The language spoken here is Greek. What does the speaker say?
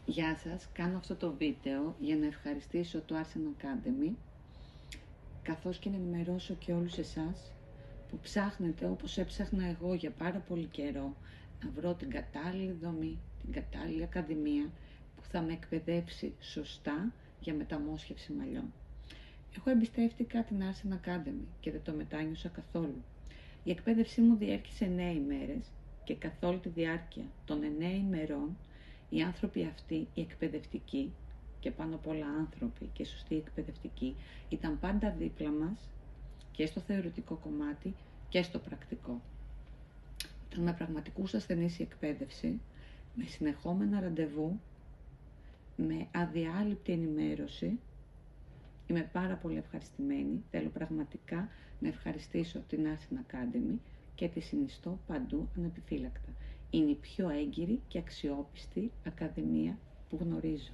Γεια σας, κάνω αυτό το βίντεο για να ευχαριστήσω το Arsen Academy, καθώς και να ενημερώσω και όλους εσάς που ψάχνετε, όπως έψαχνα εγώ για πάρα πολύ καιρό, να βρω την κατάλληλη δομή, την κατάλληλη ακαδημία που θα με εκπαιδεύσει σωστά για μεταμόσχευση μαλλιών. Εγώ εμπιστεύτηκα την Arsen Academy και δεν το μετάνιωσα καθόλου. Η εκπαίδευσή μου διέρχησε 9 ημέρες και καθ' όλη τη διάρκεια των 9 ημερών οι άνθρωποι αυτοί, οι εκπαιδευτικοί, και πάνω απ' όλα άνθρωποι και σωστοί εκπαιδευτικοί, ήταν πάντα δίπλα μας και στο θεωρητικό κομμάτι και στο πρακτικό. Ήταν με πραγματικούς ασθενείς η εκπαίδευση, με συνεχόμενα ραντεβού, με αδιάλειπτη ενημέρωση. Είμαι πάρα πολύ ευχαριστημένη. Θέλω πραγματικά να ευχαριστήσω την Arsen Academy και τη συνιστώ παντού ανεπιφύλακτα. Είναι η πιο έγκυρη και αξιόπιστη ακαδημία που γνωρίζω.